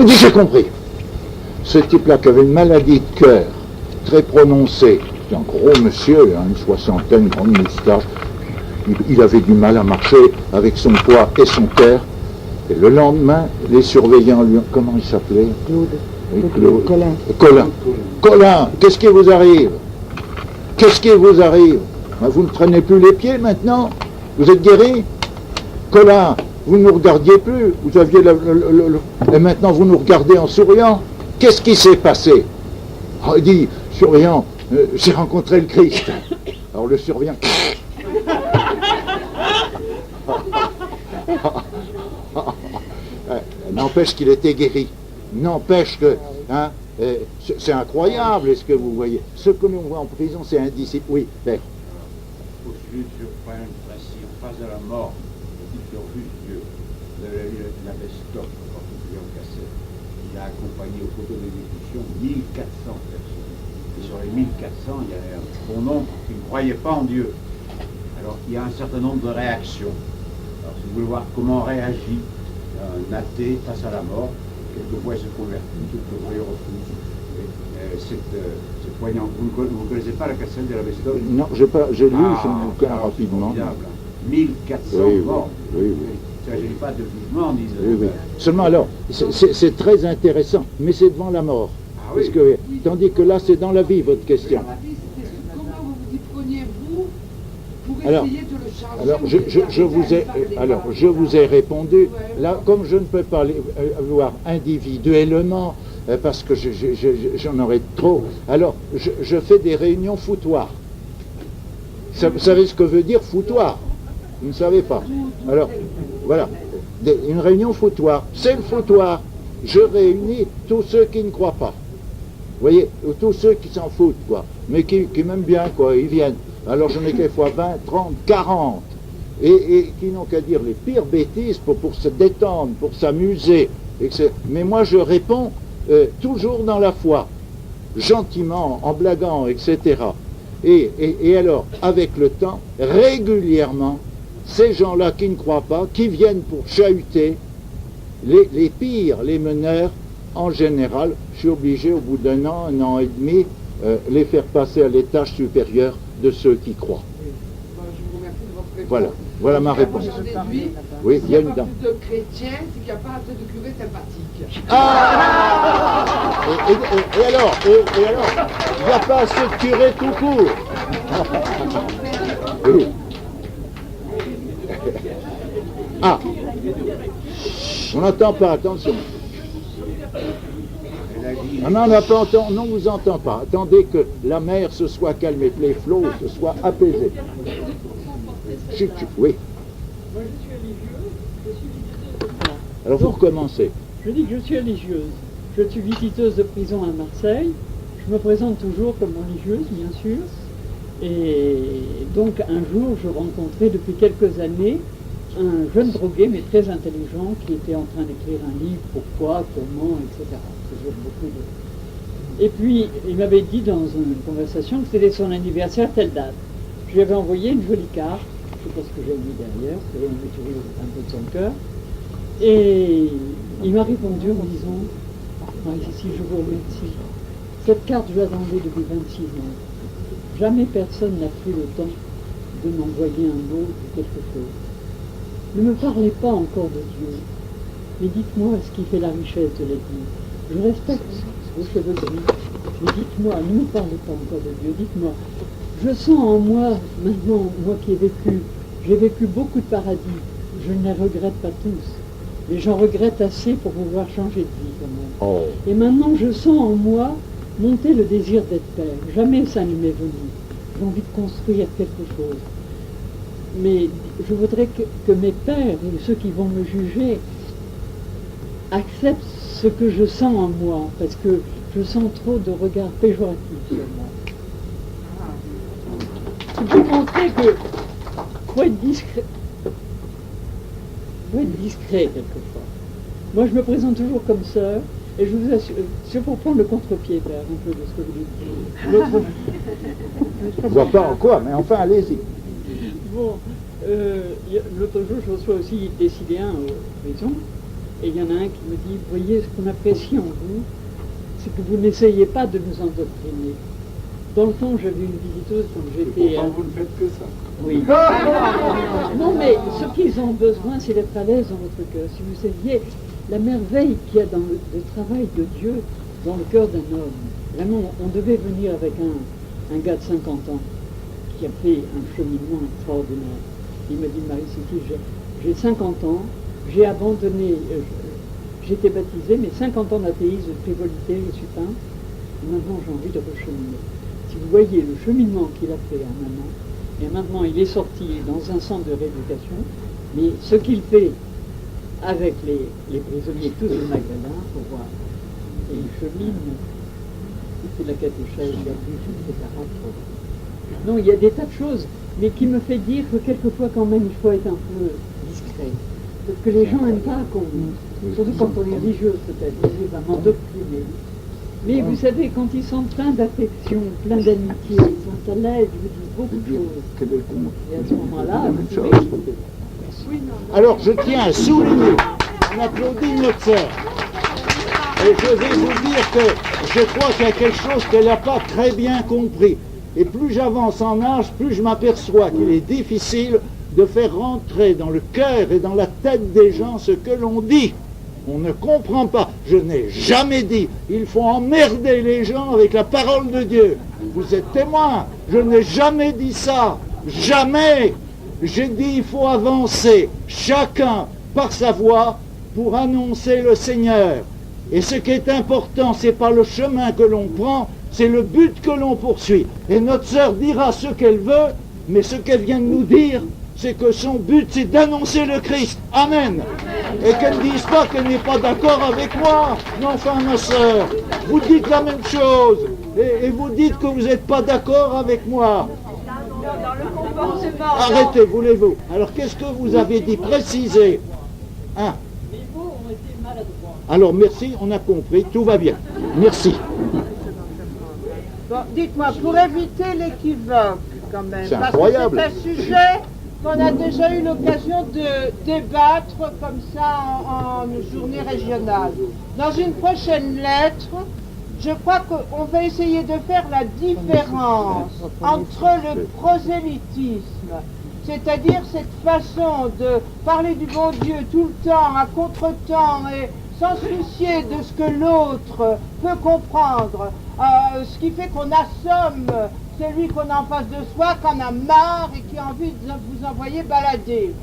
J'ai compris. Ce type-là qui avait une maladie de cœur très prononcée, c'était un gros monsieur, une soixantaine, grande moustache, il avait du mal à marcher avec son poids et son cœur. Et le lendemain, les surveillants lui ont... Comment il s'appelait? Claude. Oui, Claude. Colin. Colin, qu'est-ce qui vous arrive? Qu'est-ce qui vous arrive? Vous ne traînez plus les pieds maintenant? Vous êtes guéri? Colin, vous ne nous regardiez plus, vous aviez et maintenant vous nous regardez en souriant. Qu'est-ce qui s'est passé? Oh, il dit, surveillant, j'ai rencontré le Christ. Alors le surveillant... N'empêche qu'il était guéri. N'empêche que... Hein, c'est incroyable, est-ce que vous voyez? Ce que l'on voit en prison, c'est indiscipliné. Oui, père. Poursuivi sur point de principe, face à la mort, sur juste Dieu. Vous avez vu la best-of, quand on cassette. Il a accompagné aux photos d'exécution 1400 personnes. Et sur les 1400, il y avait un bon nombre qui ne croyaient pas en Dieu. Alors, il y a un certain nombre de réactions. Alors, si vous voulez voir comment réagit un athée face à la mort, quelquefois il se convertit, quelquefois il refuse. C'est poignant. Vous ne connaissez pas la cassette de la best-of? Non, j'ai lu son bouquin rapidement. 1400 morts. Oui. Ça ne gêne pas de jugement, disent. Oui. Seulement alors, c'est très intéressant, mais c'est devant la mort. Ah, oui. Parce que, tandis que là, c'est dans la vie, votre question. Comment vous y preniez-vous pour Alors, essayer de le charger? je vous ai répondu. Là, comme je ne peux pas les voir individuellement, parce que j'en aurais trop, alors je fais des réunions foutoirs. Vous savez ce que veut dire foutoir? Vous ne savez pas. Alors, voilà, une réunion foutoir. C'est le foutoir. Je réunis tous ceux qui ne croient pas. Vous voyez, tous ceux qui s'en foutent, quoi, mais qui m'aiment bien, quoi, ils viennent. Alors j'en ai quelquefois 20, 30, 40, et qui n'ont qu'à dire les pires bêtises pour se détendre, pour s'amuser. Mais moi je réponds toujours dans la foi, gentiment, en blaguant, etc. Et alors, avec le temps, régulièrement, ces gens-là qui ne croient pas, qui viennent pour chahuter, les pires, les meneurs, en général, je suis obligé au bout d'un an et demi, les faire passer à l'étage supérieur de ceux qui croient. Je vous remercie de votre réponse. Voilà ma réponse. J'en déduis, Oui, il y a une pas dame. plus de chrétiens, c'est qu'il n'y a pas assez de curés sympathiques. Et alors, il n'y a pas assez de curés tout court. Oui. Ah, on n'entend pas, attention. Non, on n'a pas entendu, on ne vous entend pas. Attendez que la mer se soit calmée, que les flots se soient apaisés. Oui. Moi, je suis religieuse. Alors vous recommencez. Je dis que je suis religieuse. Je suis visiteuse de prison à Marseille. Je me présente toujours comme religieuse, bien sûr. Et donc un jour, je rencontrais depuis quelques années un jeune drogué, mais très intelligent, qui était en train d'écrire un livre, pourquoi, comment, etc. Toujours beaucoup de... Et puis, il m'avait dit dans une conversation que c'était son anniversaire, telle date. Je lui avais envoyé une jolie carte, je ne sais pas ce que j'ai mis derrière, parce qu'on met toujours un peu de son cœur. Et il m'a répondu en me disant, ici je vous remercie. Cette carte, je l'attendais depuis 26 ans. Jamais personne n'a pris le temps de m'envoyer un mot ou quelque chose. Ne me parlez pas encore de Dieu, mais dites-moi ce qui fait la richesse de l'Église. Je respecte vos cheveux gris, mais dites-moi, ne me parlez pas encore de Dieu, dites-moi. Je sens en moi, maintenant, moi qui j'ai vécu beaucoup de paradis, je ne les regrette pas tous, mais j'en regrette assez pour pouvoir changer de vie quand même. Oh. Et maintenant, je sens en moi monter le désir d'être père. Jamais ça ne m'est venu. J'ai envie de construire quelque chose. Mais je voudrais que mes pères et ceux qui vont me juger acceptent ce que je sens en moi, parce que je sens trop de regards péjoratifs sur moi. J'ai montré que faut être discret. Faut être discret quelquefois. Moi je me présente toujours comme sœur, et je vous assure, c'est pour prendre le contre-pied, père, un peu de ce que vous dites. Je ne vois pas en quoi, mais enfin allez-y. Bon, l'autre jour, je reçois aussi des Syriens aux prisons, Et il y en a un qui me dit, voyez, ce qu'on apprécie en vous, c'est que vous n'essayez pas de nous endoctriner. Dans le fond, j'avais une visiteuse quand j'étais... Pourtant, vous ne faites que ça. Oui. Non, mais ce qu'ils ont besoin, c'est d'être à l'aise dans votre cœur. Si vous saviez la merveille qu'il y a dans le travail de Dieu dans le cœur d'un homme. Vraiment, on devait venir avec un gars de 50 ans qui a fait un cheminement extraordinaire. Il me dit, Marie-Cécile, j'ai 50 ans, j'ai abandonné, j'étais baptisé, mais 50 ans d'athéisme, de frivolité, je suis peint, et maintenant j'ai envie de recheminer. Si vous voyez le cheminement qu'il a fait à un moment, et maintenant il est sorti dans un centre de rééducation, mais ce qu'il fait avec les prisonniers tous du Magdala, pour voir, et il chemine, il fait de la catéchèse, il y a plus, etc. Non, il y a des tas de choses, mais qui me fait dire que quelquefois quand même il faut être un peu discret. Parce que les gens n'aiment pas qu'on, surtout quand on est religieux peut-être, ils va m'endoctriner. Mais vous savez, quand ils sont pleins d'affection, pleins d'amitié, ils sont à l'aise, ils vous disent beaucoup de choses. Et à ce moment-là, vous pouvez... Alors je tiens à souligner, on applaudit notre sœur. Et je vais vous dire que je crois qu'il y a quelque chose qu'elle n'a pas très bien compris. Et plus j'avance en âge, plus je m'aperçois qu'il est difficile de faire rentrer dans le cœur et dans la tête des gens ce que l'on dit. On ne comprend pas. Je n'ai jamais dit, il faut emmerder les gens avec la parole de Dieu. Vous êtes témoin, je n'ai jamais dit ça. Jamais. J'ai dit, il faut avancer, chacun par sa voie, pour annoncer le Seigneur. Et ce qui est important, c'est pas le chemin que l'on prend, c'est le but que l'on poursuit. Et notre sœur dira ce qu'elle veut, mais ce qu'elle vient de nous dire, c'est que son but, c'est d'annoncer le Christ. Amen. Et qu'elle ne dise pas qu'elle n'est pas d'accord avec moi. Non, enfin, ma sœur, vous dites la même chose. Et vous dites que vous n'êtes pas d'accord avec moi. Dans le comportement. Arrêtez, voulez-vous. Alors, qu'est-ce que vous avez dit? Précisez. Hein? Les mots ont été maladroits. Alors, merci, on a compris, tout va bien. Merci. Bon, dites-moi, pour éviter l'équivoque, quand même, C'est parce incroyable. que c'est un sujet qu'on a déjà eu l'occasion de débattre comme ça en journée régionale. Dans une prochaine lettre, je crois qu'on va essayer de faire la différence entre le prosélytisme, c'est-à-dire cette façon de parler du bon Dieu tout le temps, à contre-temps, et sans se soucier de ce que l'autre peut comprendre, ce qui fait qu'on assomme celui qu'on a en face de soi, qu'on a marre et qui a envie de vous envoyer balader.